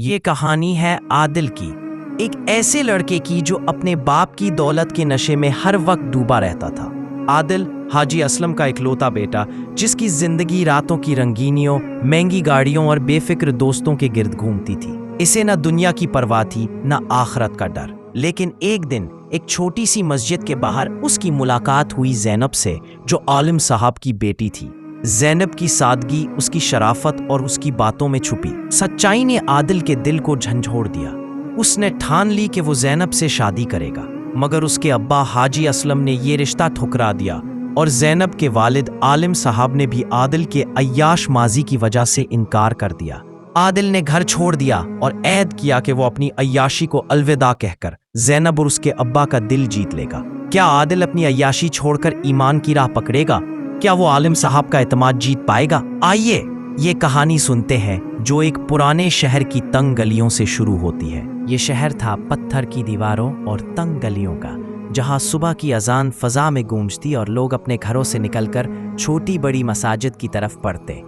یہ کہانی ہے عادل کی، ایک ایسے لڑکے کی جو اپنے باپ کی دولت کے نشے میں ہر وقت ڈوبا رہتا تھا۔ عادل حاجی اسلم کا اکلوتا بیٹا، جس کی زندگی راتوں کی رنگینیوں، مہنگی گاڑیوں اور بے فکر دوستوں کے گرد گھومتی تھی۔ اسے نہ دنیا کی پرواہ تھی نہ آخرت کا ڈر۔ لیکن ایک دن ایک چھوٹی سی مسجد کے باہر اس کی ملاقات ہوئی زینب سے، جو عالم صاحب کی بیٹی تھی۔ زینب کی سادگی، اس کی شرافت اور اس کی باتوں میں چھپی سچائی نے عادل کے دل کو جھنجھوڑ دیا۔ اس نے ٹھان لی کہ وہ زینب سے شادی کرے گا، مگر اس کے ابا حاجی اسلم نے یہ رشتہ ٹھکرا دیا، اور زینب کے والد عالم صاحب نے بھی عادل کے عیاش ماضی کی وجہ سے انکار کر دیا۔ عادل نے گھر چھوڑ دیا اور عہد کیا کہ وہ اپنی عیاشی کو الوداع کہہ کر زینب اور اس کے ابا کا دل جیت لے گا۔ کیا عادل اپنی عیاشی چھوڑ کر ایمان کی راہ پکڑے گا؟ کیا وہ عالم صاحب کا اعتماد جیت پائے گا؟ آئیے یہ کہانی سنتے ہیں، جو ایک پرانے شہر کی تنگ گلیوں سے شروع ہوتی ہے۔ یہ شہر تھا پتھر کی دیواروں اور تنگ گلیوں کا، جہاں صبح کی اذان فضا میں گونجتی اور لوگ اپنے گھروں سے نکل کر چھوٹی بڑی مساجد کی طرف پڑھتے۔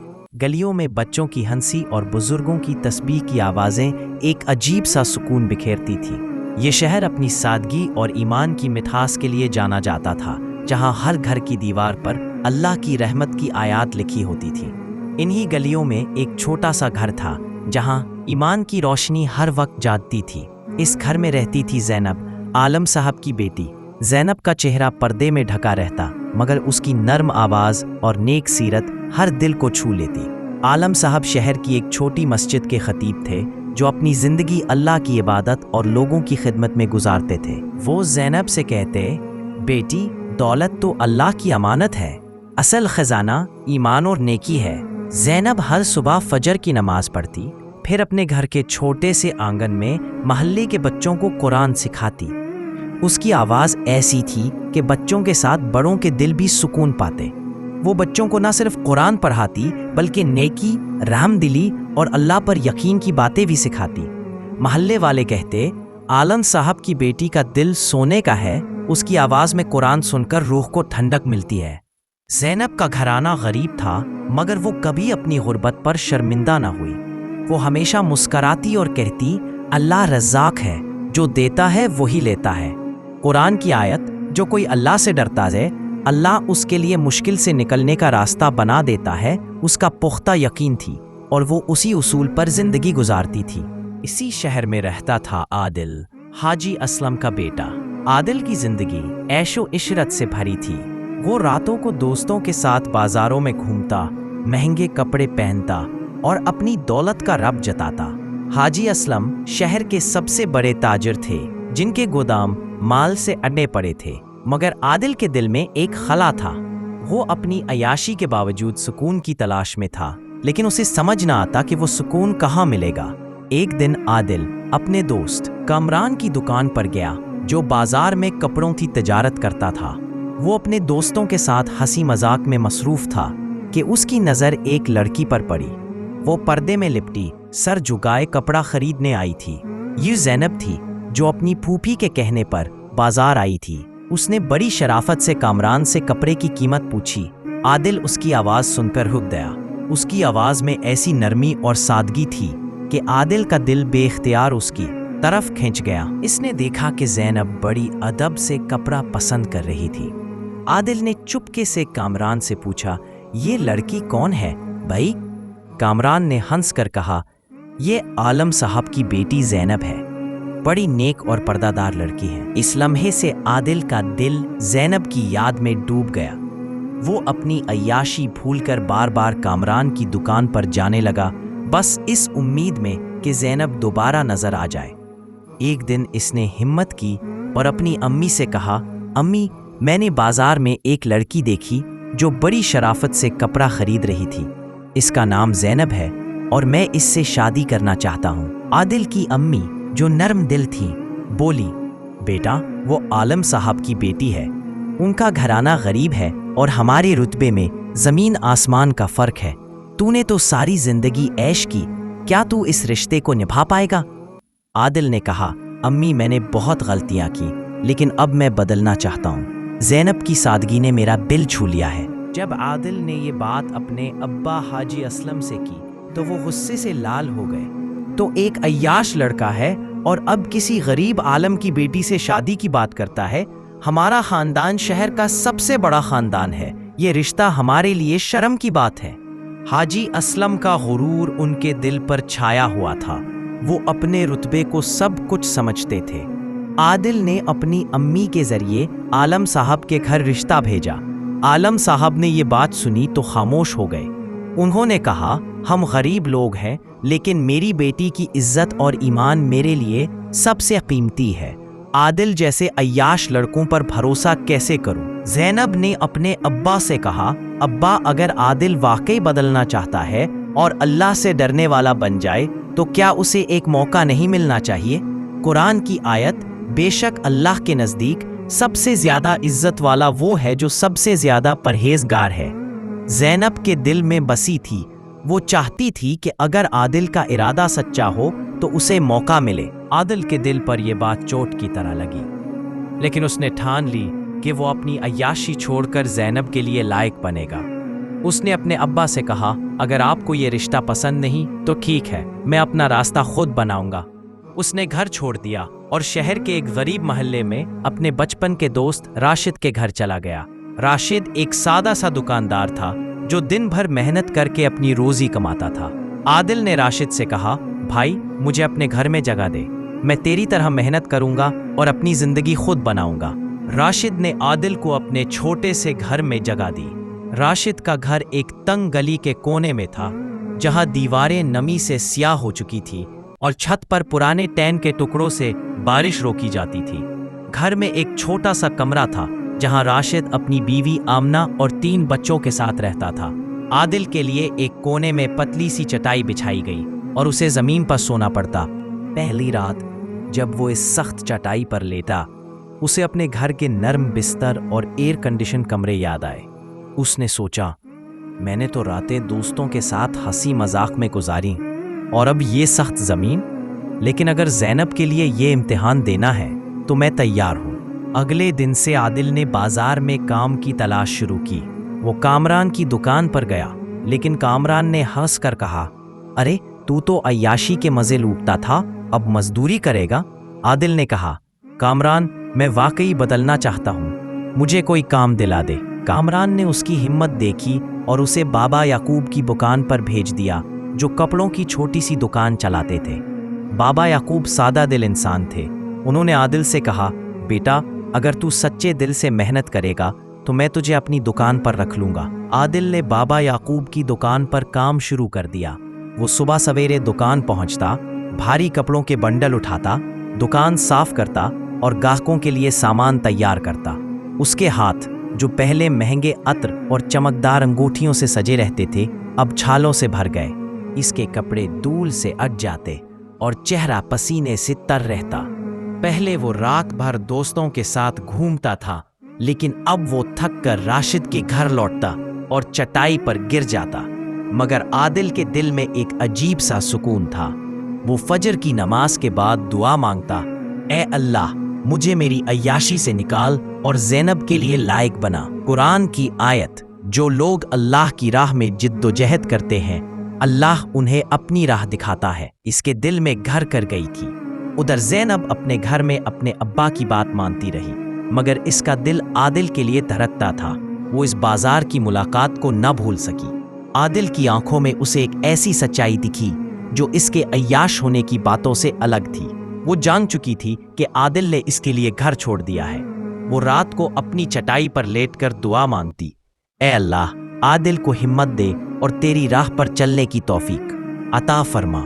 گلیوں میں بچوں کی ہنسی اور بزرگوں کی تسبیح کی آوازیں ایک عجیب سا سکون بکھیرتی تھی۔ یہ شہر اپنی سادگی اور ایمان کی مٹھاس کے لیے جانا جاتا تھا، جہاں ہر گھر کی دیوار پر اللہ کی رحمت کی آیات لکھی ہوتی تھی۔ انہی گلیوں میں ایک چھوٹا سا گھر تھا، جہاں ایمان کی روشنی ہر وقت جاگتی تھی۔ اس گھر میں رہتی تھی زینب، عالم صاحب کی بیٹی۔ زینب کا چہرہ پردے میں ڈھکا رہتا، مگر اس کی نرم آواز اور نیک سیرت ہر دل کو چھو لیتی۔ عالم صاحب شہر کی ایک چھوٹی مسجد کے خطیب تھے، جو اپنی زندگی اللہ کی عبادت اور لوگوں کی خدمت میں گزارتے تھے۔ وہ زینب سے کہتے، بیٹی، دولت تو اللہ کی امانت ہے، اصل خزانہ ایمان اور نیکی ہے۔ زینب ہر صبح فجر کی نماز پڑھتی، پھر اپنے گھر کے چھوٹے سے آنگن میں محلے کے بچوں کو قرآن سکھاتی۔ اس کی آواز ایسی تھی کہ بچوں کے ساتھ بڑوں کے دل بھی سکون پاتے۔ وہ بچوں کو نہ صرف قرآن پڑھاتی، بلکہ نیکی، رحم دلی اور اللہ پر یقین کی باتیں بھی سکھاتی۔ محلے والے کہتے، عالم صاحب کی بیٹی کا دل سونے کا ہے، اس کی آواز میں قرآن سن کر روح کو ٹھنڈک ملتی ہے۔ زینب کا گھرانہ غریب تھا، مگر وہ کبھی اپنی غربت پر شرمندہ نہ ہوئی۔ وہ ہمیشہ مسکراتی اور کہتی، اللہ رزاق ہے، جو دیتا ہے وہی لیتا ہے۔ قرآن کی آیت، جو کوئی اللہ سے ڈرتا ہے، اللہ اس کے لیے مشکل سے نکلنے کا راستہ بنا دیتا ہے، اس کا پختہ یقین تھی، اور وہ اسی اصول پر زندگی گزارتی تھی۔ اسی شہر میں رہتا تھا عادل، حاجی اسلم کا بیٹا۔ عادل کی زندگی عیش و عشرت سے بھری تھی۔ وہ راتوں کو دوستوں کے ساتھ بازاروں میں گھومتا، مہنگے کپڑے پہنتا اور اپنی دولت کا رب جتاتا۔ حاجی اسلم شہر کے سب سے بڑے تاجر تھے، جن کے گودام مال سے اڈے پڑے تھے، مگر عادل کے دل میں ایک خلا تھا۔ وہ اپنی عیاشی کے باوجود سکون کی تلاش میں تھا، لیکن اسے سمجھ نہ آتا کہ وہ سکون کہاں ملے گا۔ ایک دن عادل اپنے دوست کامران کی دکان پر گیا، جو بازار میں کپڑوں کی تجارت کرتا تھا۔ وہ اپنے دوستوں کے ساتھ ہنسی مذاق میں مصروف تھا کہ اس کی نظر ایک لڑکی پر پڑی۔ وہ پردے میں لپٹی، سر جھکائے کپڑا خریدنے آئی تھی۔ یہ زینب تھی، جو اپنی پھوپھی کے کہنے پر بازار آئی تھی۔ اس نے بڑی شرافت سے کامران سے کپڑے کی قیمت پوچھی۔ عادل اس کی آواز سن کر رک گیا۔ اس کی آواز میں ایسی نرمی اور سادگی تھی کہ عادل کا دل بے اختیار اس کی طرف کھنچ گیا۔ اس نے دیکھا کہ زینب بڑی ادب سے کپڑا پسند کر رہی تھی۔ عادل نے چپکے سے کامران سے پوچھا، یہ لڑکی کون ہے بھائی؟ کامران نے ہنس کر کہا، یہ عالم صاحب کی بیٹی زینب ہے، بڑی نیک اور پردہ دار لڑکی ہے۔ اس لمحے سے عادل کا دل زینب کی یاد میں ڈوب گیا۔ وہ اپنی عیاشی بھول کر بار بار کامران کی دکان پر جانے لگا، بس اس امید میں کہ زینب دوبارہ نظر آ جائے۔ ایک دن اس نے ہمت کی اور اپنی امی سے کہا، امی، میں نے بازار میں ایک لڑکی دیکھی جو بڑی شرافت سے کپڑا خرید رہی تھی۔ اس کا نام زینب ہے اور میں اس سے شادی کرنا چاہتا ہوں۔ عادل کی امی، جو نرم دل تھی، بولی، بیٹا، وہ عالم صاحب کی بیٹی ہے، ان کا گھرانہ غریب ہے اور ہمارے رتبے میں زمین آسمان کا فرق ہے۔ تو نے تو ساری زندگی عیش کی، کیا تو اس رشتے کو نبھا پائے گا؟ عادل نے کہا، امی، میں نے بہت غلطیاں کی، لیکن اب میں بدلنا چاہتا ہوں۔ زینب کی سادگی نے میرا دل چھو لیا ہے۔ جب عادل نے یہ بات اپنے ابا حاجی اسلم سے کی، تو وہ غصے سے لال ہو گئے۔ تو ایک عیاش لڑکا ہے اور اب کسی غریب عالم کی بیٹی سے شادی کی بات کرتا ہے۔ ہمارا خاندان شہر کا سب سے بڑا خاندان ہے، یہ رشتہ ہمارے لیے شرم کی بات ہے۔ حاجی اسلم کا غرور ان کے دل پر چھایا ہوا تھا، وہ اپنے رتبے کو سب کچھ سمجھتے تھے۔ عادل نے اپنی امی کے ذریعے عالم صاحب کے گھر رشتہ بھیجا۔ عالم صاحب نے یہ بات سنی تو خاموش ہو گئے۔ انہوں نے کہا، ہم غریب لوگ ہیں لیکن میری بیٹی کی عزت اور ایمان میرے لیے سب سے قیمتی ہے۔ عادل جیسے عیاش لڑکوں پر بھروسہ کیسے کروں؟ زینب نے اپنے ابا سے کہا، ابا اگر عادل واقعی بدلنا چاہتا ہے اور اللہ سے ڈرنے والا بن جائے تو کیا اسے ایک موقع نہیں ملنا چاہیے؟ قرآن کی آیت، بے شک اللہ کے نزدیک سب سے زیادہ عزت والا وہ ہے جو سب سے زیادہ پرہیزگار ہے۔ زینب کے دل میں بسی تھی، وہ چاہتی تھی کہ اگر عادل کا ارادہ سچا ہو تو اسے موقع ملے۔ عادل کے دل پر یہ بات چوٹ کی طرح لگی، لیکن اس نے ٹھان لی کہ وہ اپنی عیاشی چھوڑ کر زینب کے لیے لائق بنے گا۔ اس نے اپنے ابا سے کہا، اگر آپ کو یہ رشتہ پسند نہیں تو ٹھیک ہے، میں اپنا راستہ خود بناؤں گا۔ اس نے گھر چھوڑ دیا اور شہر کے ایک غریب محلے میں اپنے بچپن کے دوست راشد کے گھر چلا گیا۔ راشد ایک سادہ سا دکاندار تھا جو دن بھر محنت کر کے اپنی روزی کماتا تھا۔ عادل نے راشد سے کہا، بھائی مجھے اپنے گھر میں جگہ دے، میں تیری طرح محنت کروں گا اور اپنی زندگی خود بناؤں گا۔ راشد نے عادل کو اپنے چھوٹے سے گھر میں جگہ دی۔ راشد کا گھر ایک تنگ گلی کے کونے میں تھا جہاں دیواریں نمی سے سیاہ ہو چکی تھی اور چھت پر پرانے ٹین کے ٹکڑوں سے بارش روکی جاتی تھی۔ گھر میں ایک چھوٹا سا کمرہ تھا جہاں راشد اپنی بیوی آمنہ اور 3 بچوں کے ساتھ رہتا تھا۔ عادل کے لیے ایک کونے میں پتلی سی چٹائی بچھائی گئی اور اسے زمین پر سونا پڑتا۔ پہلی رات جب وہ اس سخت چٹائی پر لیٹا، اسے اپنے گھر کے نرم بستر اور ایئر کنڈیشن کمرے یاد آئے۔ اس نے سوچا، میں نے تو راتیں دوستوں کے ساتھ ہنسی مذاق میں گزاری اور اب یہ سخت زمین، لیکن اگر زینب کے لیے یہ امتحان دینا ہے تو میں تیار ہوں۔ اگلے دن سے عادل نے بازار میں کام کی تلاش شروع کی۔ وہ کامران کی دکان پر گیا، لیکن کامران نے ہنس کر کہا، ارے تو عیاشی کے مزے لوٹتا تھا، اب مزدوری کرے گا؟ عادل نے کہا، کامران میں واقعی بدلنا چاہتا ہوں، مجھے کوئی کام دلا دے۔ کامران نے اس کی ہمت دیکھی اور اسے بابا یعقوب کی دکان پر بھیج دیا جو کپڑوں کی چھوٹی سی دکان چلاتے تھے۔ بابا یعقوب سادہ دل انسان تھے۔ انہوں نے عادل سے کہا، بیٹا اگر تو سچے دل سے محنت کرے گا تو میں تجھے اپنی دکان پر رکھ لوں گا۔ عادل نے بابا یعقوب کی دکان پر کام شروع کر دیا۔ وہ صبح سویرے دکان پہنچتا، بھاری کپڑوں کے بنڈل اٹھاتا، دکان صاف کرتا اور گاہکوں کے لیے سامان تیار کرتا۔ اس کے ہاتھ جو پہلے مہنگے عطر اور چمکدار انگوٹھیوں سے سجے رہتے تھے اب چھالوں سے بھر گئے۔ اس کے کپڑے دھول سے اٹ جاتے اور چہرہ پسینے سے تر رہتا۔ پہلے وہ رات بھر دوستوں کے ساتھ گھومتا تھا، لیکن اب وہ تھک کر راشد کے گھر لوٹتا اور چٹائی پر گر جاتا۔ مگر عادل کے دل میں ایک عجیب سا سکون تھا۔ وہ فجر کی نماز کے بعد دعا مانگتا، اے اللہ مجھے میری عیاشی سے نکال اور زینب کے لیے لائق بنا۔ قرآن کی آیت، جو لوگ اللہ کی راہ میں جد و جہد کرتے ہیں اللہ انہیں اپنی راہ دکھاتا ہے، اس کے دل میں گھر کر گئی تھی۔ ادھر زینب اپنے گھر میں اپنے ابا کی بات مانتی رہی، مگر اس کا دل عادل کے لیے دھڑکتا تھا۔ وہ اس بازار کی ملاقات کو نہ بھول سکی۔ عادل کی آنکھوں میں اسے ایک ایسی سچائی دکھی جو اس کے عیاش ہونے کی باتوں سے الگ تھی۔ وہ جان چکی تھی کہ عادل نے اس کے لیے گھر چھوڑ دیا ہے۔ وہ رات کو اپنی چٹائی پر لیٹ کر دعا مانگتی، اے اللہ عادل کو ہمت دے اور تیری راہ پر چلنے کی توفیق عطا فرما۔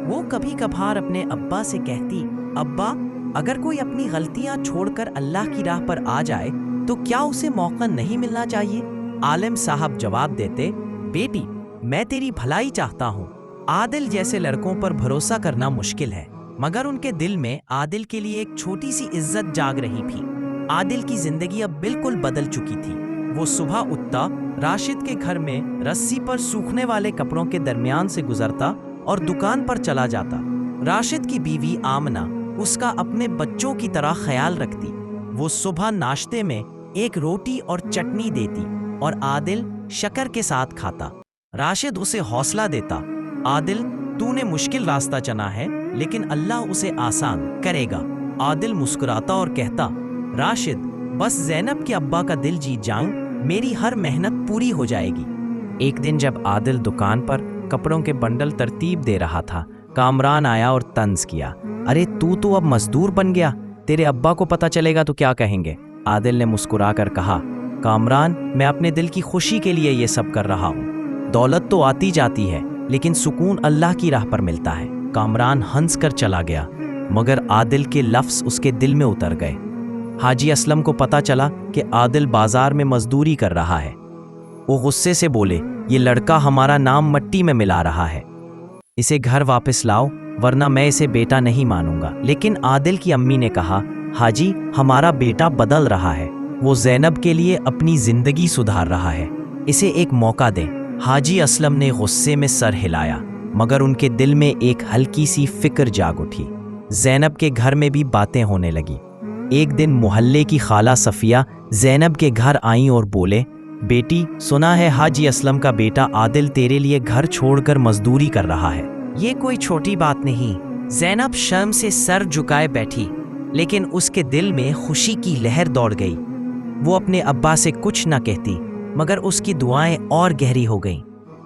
وہ کبھی کبھار اپنے ابا سے کہتی، ابا اگر کوئی اپنی غلطیاں چھوڑ کر اللہ کی راہ پر آ جائے تو کیا اسے موقع نہیں ملنا چاہیے؟ عالم صاحب جواب دیتے، بیٹی میں تیری بھلائی چاہتا ہوں۔ عادل جیسے لڑکوں پر بھروسہ کرنا مشکل ہے، مگر ان کے دل میں عادل کے لیے ایک چھوٹی سی عزت جاگ رہی تھی۔ عادل کی زندگی اب بالکل بدل چکی تھی۔ وہ صبح اٹھتا، راشد کے گھر میں رسی پر سوکھنے والے کپڑوں کے درمیان سے گزرتا اور دکان پر چلا جاتا۔ راشد کی بیوی آمنہ اس کا اپنے بچوں کی طرح خیال رکھتی۔ وہ صبح ناشتے میں ایک روٹی اور چٹنی دیتی اور عادل شکر کے ساتھ کھاتا۔ راشد اسے حوصلہ دیتا، عادل तूने मुश्किल रास्ता चुना है, लेकिन अल्लाह उसे आसान करेगा। आदिल मुस्कुराता और कहता, राशिद, बस ज़ैनब के अब्बा का दिल जीत जाऊं, मेरी हर मेहनत पूरी हो जाएगी। एक दिन जब आदिल दुकान पर कपड़ों के बंडल तरतीब दे रहा था, कामरान आया और तंज किया, अरे तू तो अब मजदूर बन गया, तेरे अब्बा को पता चलेगा तो क्या कहेंगे। आदिल ने मुस्कुराकर कहा, कामरान, मैं अपने दिल की खुशी के लिए ये सब कर रहा हूँ। दौलत तो आती जाती है, लेकिन सुकून अल्लाह की राह पर मिलता है। कामरान हंस कर चला गया, मगर आदिल के लफ्ज़ उसके दिल में उतर गए। हाजी असलम को पता चला कि आदिल बाजार में मजदूरी कर रहा है। वो गुस्से से बोले, ये लड़का हमारा नाम मट्टी में मिला रहा है, इसे घर वापस लाओ, वरना मैं इसे बेटा नहीं मानूंगा। लेकिन आदिल की अम्मी ने कहा, हाजी, हमारा बेटा बदल रहा है, वो ज़ैनब के लिए अपनी जिंदगी सुधार रहा है, इसे एक मौका दें। हाजी असलम ने गुस्से में सर हिलाया, मगर उनके दिल में एक हल्की सी फिक्र जाग उठी। ज़ैनब के घर में भी बातें होने लगी। एक दिन मोहल्ले की खाला सफ़िया ज़ैनब के घर आईं और बोले, बेटी, सुना है हाजी असलम का बेटा आदिल तेरे लिए घर छोड़कर मजदूरी कर रहा है। ये कोई छोटी बात नहीं। ज़ैनब शर्म से सर झुकाए बैठी, लेकिन उसके दिल में खुशी की लहर दौड़ गई। वो अपने अब्बा से कुछ न कहती, मगर उसकी दुआएं और गहरी हो गईं।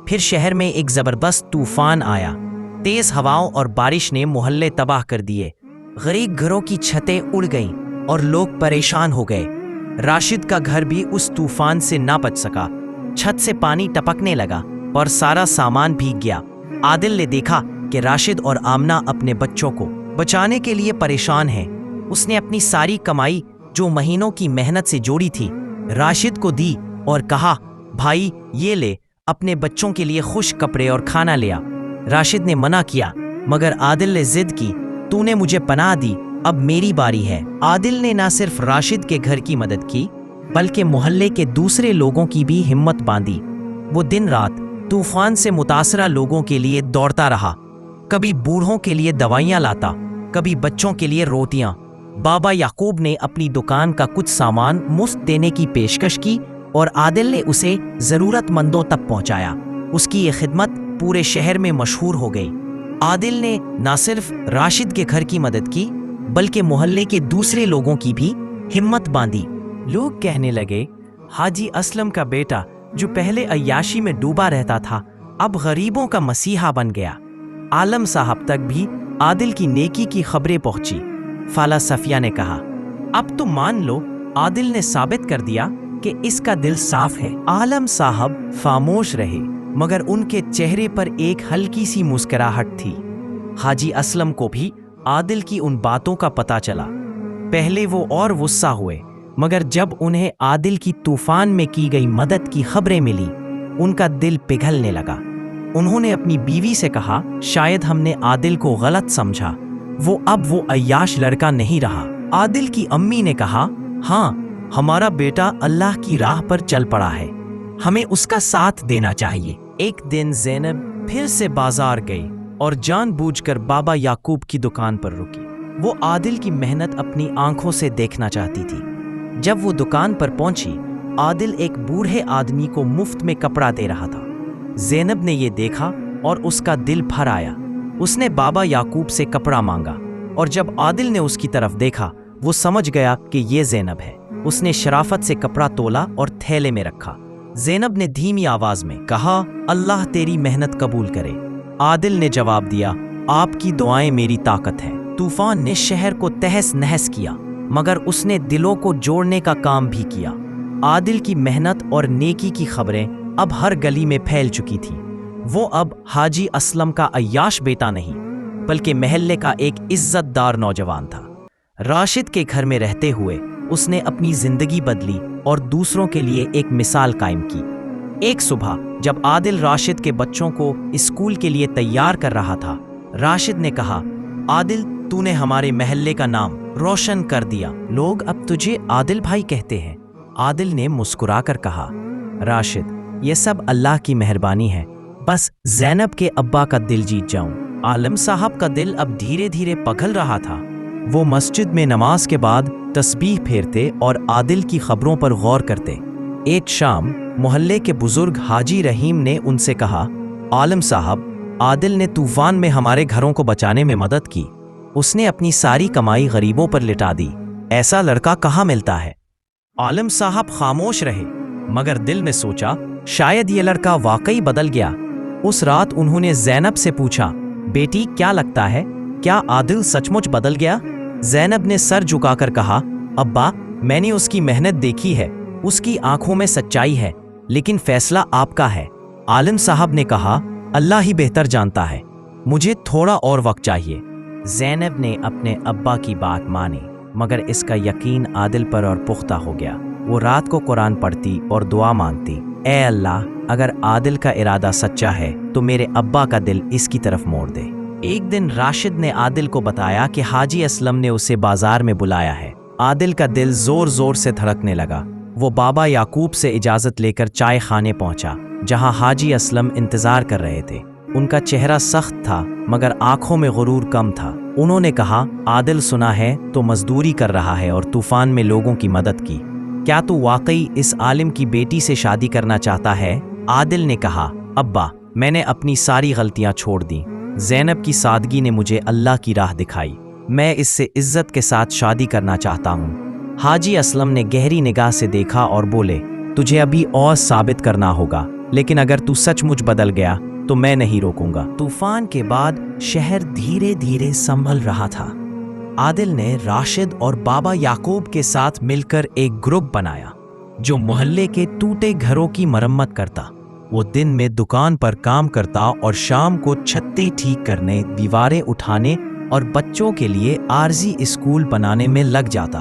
फिर शहर में एक ज़बरदस्त तूफान आया। तेज़ हवाओं और बारिश ने मोहल्ले तबाह कर दिए। गरीब घरों की छतें उड़ गईं और लोग परेशान हो गए। राशिद का घर भी उस तूफान से ना बच सका। छत से पानी टपकने लगा और सारा सामान भीग गया। आदिल ने देखा कि राशिद और आमना अपने बच्चों को बचाने के लिए परेशान हैं। उसने अपनी सारी कमाई, जो महीनों की मेहनत से जोड़ी थी, राशिद को दी और कहा, भाई ये ले, अपने बच्चों के लिए खुश कपड़े और खाना ले आ। राशिद ने मना किया, मगर आदिल ने जिद की, तूने मुझे पनाह दी, अब मेरी बारी है। आदिल ने न सिर्फ राशिद के घर की मदद की, बल्कि मोहल्ले के दूसरे लोगों की भी हिम्मत बांधी। वो दिन रात तूफान से मुतासरा लोगों के लिए दौड़ता रहा, कभी बूढ़ों के लिए दवाइयाँ लाता, कभी बच्चों के लिए रोटियाँ। बाबा याकूब ने अपनी दुकान का कुछ सामान मुफ्त देने की पेशकश की और आदिल ने उसे ज़रूरतमंदों तक पहुँचाया। उसकी ये खिदमत पूरे शहर में मशहूर हो गई। आदिल ने न सिर्फ राशिद के घर की मदद की, बल्कि मोहल्ले के दूसरे लोगों की भी हिम्मत बांधी। लोग कहने लगे, हाजी असलम का बेटा, जो पहले अय्याशी में डूबा रहता था, अब गरीबों का मसीहा बन गया। आलम साहब तक भी आदिल की नेकी की खबरें पहुंची। फाला सफिया ने कहा, अब तो मान लो आदिल ने साबित कर दिया कि इसका दिल साफ है। आलम साहब खामोश रहे, मगर उनके चेहरे पर एक हल्की सी मुस्कुराहट थी। हाजी असलम को भी आदिल की उन बातों का पता चला। पहले वो और गुस्सा हुए, मगर जब उन्हें आदिल की तूफान में की गई मदद की खबरें मिली, उनका दिल पिघलने लगा। उन्होंने अपनी बीवी से कहा, शायद हमने आदिल को गलत समझा, वो अब वो अय्याश लड़का नहीं रहा। आदिल की अम्मी ने कहा, हाँ, हमारा बेटा अल्लाह की राह पर चल पड़ा है, हमें उसका साथ देना चाहिए। एक दिन ज़ैनब फिर से बाजार गई और जानबूझकर बाबा याकूब की दुकान पर रुकी। वो आदिल की मेहनत अपनी आंखों से देखना चाहती थी। जब वो दुकान पर पहुंची, आदिल एक बूढ़े आदमी को मुफ्त में कपड़ा दे रहा था। ज़ैनब ने ये देखा और उसका दिल भर आया। उसने बाबा याकूब से कपड़ा मांगा और जब आदिल ने उसकी तरफ देखा, वो समझ गया कि ये ज़ैनब है। उसने शराफत से कपड़ा तोला और थैले में रखा। ज़ैनब ने धीमी आवाज में कहा, अल्लाह तेरी मेहनत कबूल करे। आदिल ने जवाब दिया, आपकी दुआएं मेरी ताकत है। तूफान ने शहर को तहस नहस किया, मगर उसने दिलों को जोड़ने का काम भी किया। आदिल की मेहनत और नेकी की खबरें अब हर गली में फैल चुकी थीं। वो अब हाजी असलम का अय्याश बेटा नहीं, बल्कि महल्ले का एक इज्जतदार नौजवान था। राशिद के घर में रहते हुए उसने अपनी जिंदगी बदली और दूसरों के लिए एक मिसाल कायम की। एक सुबह जब आदिल राशिद के बच्चों को स्कूल के लिए तैयार कर रहा था, राशिद ने कहा, आदिल, तूने हमारे महल्ले का नाम रोशन कर दिया, लोग अब तुझे आदिल भाई कहते हैं। आदिल ने मुस्कुराकर कहा, राशिद, ये सब अल्लाह की मेहरबानी है, बस ज़ैनब के अब्बा का दिल जीत जाऊं। आलम साहब का दिल अब धीरे धीरे पिघल रहा था। वो मस्जिद में नमाज के बाद तस्बीह फेरते और आदिल की खबरों पर गौर करते। एक शाम मोहल्ले के बुजुर्ग हाजी रहीम ने उनसे कहा, आलम साहब, आदिल ने तूफान में हमारे घरों को बचाने में मदद की। उसने अपनी सारी कमाई गरीबों पर लिटा दी। ऐसा लड़का कहाँ मिलता है? आलिम साहब खामोश रहे, मगर दिल में सोचा शायद ये लड़का वाकई बदल गया। उस रात उन्होंने ज़ैनब से पूछा, बेटी क्या लगता है, क्या आदिल सचमुच बदल गया? ज़ैनब ने सर झुकाकर कहा, अब्बा मैंने उसकी मेहनत देखी है, उसकी आंखों में सच्चाई है, लेकिन फैसला आपका है। आलिम साहब ने कहा, अल्लाह ही बेहतर जानता है, मुझे थोड़ा और वक्त चाहिए। ज़ैनब ने अपने अब्बा की बात मानी, मगर इसका यकीन आदिल पर और पुख्ता हो गया। वो रात को कुरान पढ़ती और दुआ मांगती, ए अल्लाह, अगर आदिल का इरादा सच्चा है तो मेरे अब्बा का दिल इसकी तरफ मोड़ दे। एक दिन राशिद ने आदिल को बताया कि हाजी असलम ने उसे बाजार में बुलाया है। आदिल का दिल जोर जोर से धड़कने लगा। वो बाबा याकूब से इजाज़त लेकर चाय खाने पहुंचा, जहां हाजी असलम इंतज़ार कर रहे थे। उनका चेहरा सख्त था, मगर आंखों में गुरूर कम था। उन्होंने कहा, आदिल सुना है तो मजदूरी कर रहा है और तूफान में लोगों की मदद की। क्या तू वाकई इस आलिम की बेटी से शादी करना चाहता है? आदिल ने कहा, अब्बा मैंने अपनी सारी गलतियां छोड़ दी। ज़ैनब की सादगी ने मुझे अल्लाह की राह दिखाई। मैं इससे इज्जत के साथ शादी करना चाहता हूँ। हाजी असलम ने गहरी निगाह से देखा और बोले, तुझे अभी और साबित करना होगा, लेकिन अगर तू सचमुच बदल गया तो मैं नहीं रोकूंगा। तूफान के बाद शहर धीरे धीरे संभल रहा था। आदिल ने राशिद और बाबा याकूब के साथ मिलकर एक ग्रुप बनाया जो मोहल्ले के टूटे घरों की मरम्मत करता। वो दिन में दुकान पर काम करता और शाम को छतें ठीक करने, दीवारें उठाने और बच्चों के लिए आरजी स्कूल बनाने में लग जाता।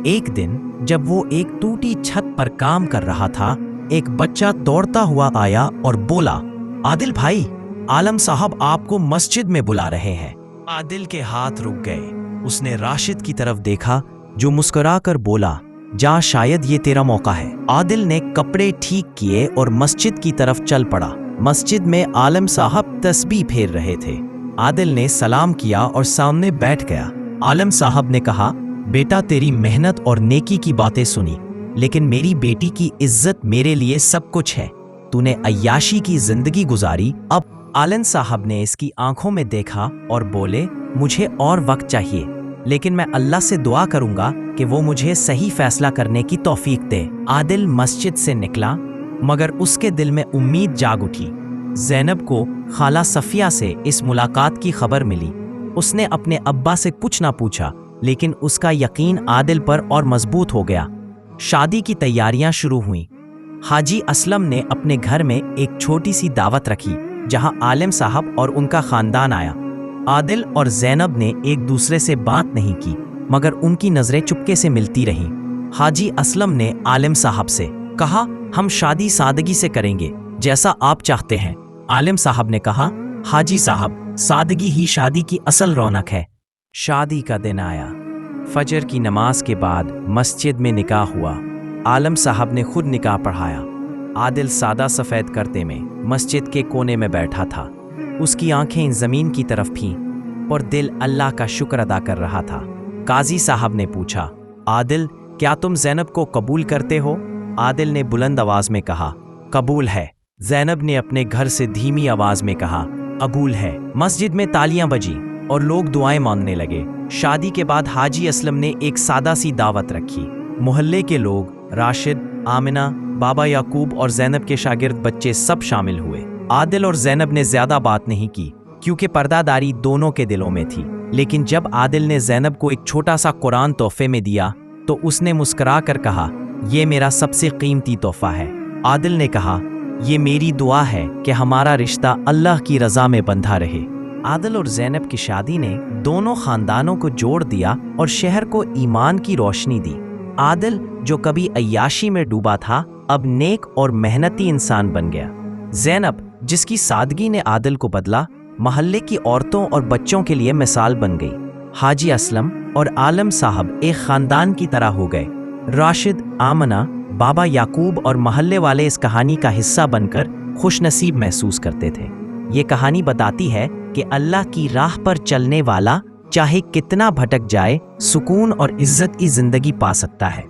एक दिन जब वो एक टूटी छत पर काम कर रहा था, एक बच्चा दौड़ता हुआ आया और बोला, आदिल भाई, आलम साहब आपको मस्जिद में बुला रहे हैं। आदिल के हाथ रुक गए। उसने राशिद की तरफ देखा जो मुस्कुराकर बोला, जा, शायद ये तेरा मौका है। आदिल ने कपड़े ठीक किए और मस्जिद की तरफ चल पड़ा। मस्जिद में आलम साहब तस्बीह फेर रहे थे। आदिल ने सलाम किया और सामने बैठ गया। आलम साहब ने कहा, बेटा तेरी मेहनत और नेकी की बातें सुनी, लेकिन मेरी बेटी की इज्जत मेरे लिए सब कुछ है। तूने अय्याशी की जिंदगी गुजारी। अब आलिम साहब ने इसकी आंखों में देखा और बोले, मुझे और वक्त चाहिए, लेकिन मैं अल्लाह से दुआ करूंगा कि वो मुझे सही फैसला करने की तौफीक दे। आदिल मस्जिद से निकला, मगर उसके दिल में उम्मीद जाग उठी। ज़ैनब को खाला सफिया से इस मुलाकात की खबर मिली। उसने अपने अब्बा से कुछ ना पूछा, लेकिन उसका यकीन आदिल पर और मजबूत हो गया। शादी की तैयारियां शुरू हुईं। हाजी असलम ने अपने घर में एक छोटी सी दावत रखी, जहां आलिम साहब और उनका खानदान आया। आदिल और ज़ैनब ने एक दूसरे से बात नहीं की, मगर उनकी नजरें चुपके से मिलती रहीं। हाजी असलम ने आलिम साहब से कहा, हम शादी सादगी से करेंगे, जैसा आप चाहते हैं। आलिम साहब ने कहा, हाजी साहब, सादगी ही शादी की असल रौनक है। शादी का दिन आया। फजर की नमाज के बाद मस्जिद में निकाह हुआ। आलिम साहब ने खुद निकाह पढ़ाया। आदिल सादा सफ़ेद करते में मस्जिद के कोने में बैठा था। उसकी आंखें ज़मीन की तरफ थीं और दिल अल्लाह का शुक्र अदा कर रहा था। काजी साहब ने पूछा, आदिल, क्या तुम ज़ैनब को कबूल करते हो? आदिल ने बुलंद आवाज़ में कहा, कबूल है। ज़ैनब ने अपने घर से धीमी आवाज़ में कहा, कबूल है। मस्जिद में तालियां बजी और लोग दुआएं मांगने लगे। शादी के बाद हाजी असलम ने एक सादा सी दावत रखी। मोहल्ले के लोग, राशिद, आमिना, बाबा याकूब और ज़ैनब के शागिर्द बच्चे सब शामिल हुए। आदिल और ज़ैनब ने ज़्यादा बात नहीं की, क्योंकि पर्दादारी दोनों के दिलों में थी। लेकिन जब आदिल ने ज़ैनब को एक छोटा सा कुरान तोहफे में दिया, तो उसने मुस्कुरा कर कहा, ये मेरा सबसे कीमती तोहफा है। आदिल ने कहा, ये मेरी दुआ है कि हमारा रिश्ता अल्लाह की रज़ा में बंधा रहे। आदिल और ज़ैनब की शादी ने दोनों खानदानों को जोड़ दिया और शहर को ईमान की रोशनी दी। आदिल, जो कभी अय्याशी में डूबा था, अब नेक और मेहनती इंसान बन गया। ज़ैनब, जिसकी सादगी ने आदिल को बदला, महल्ले की औरतों और बच्चों के लिए मिसाल बन गई। हाजी असलम और आलिम साहब एक खानदान की तरह हो गए। राशिद, आमना, बाबा याकूब और महल्ले वाले इस कहानी का हिस्सा बनकर खुशनसीब महसूस करते थे। ये कहानी बताती है कि अल्लाह की राह पर चलने वाला चाहे कितना भटक जाए, सुकून और इज्जत की जिंदगी पा सकता है।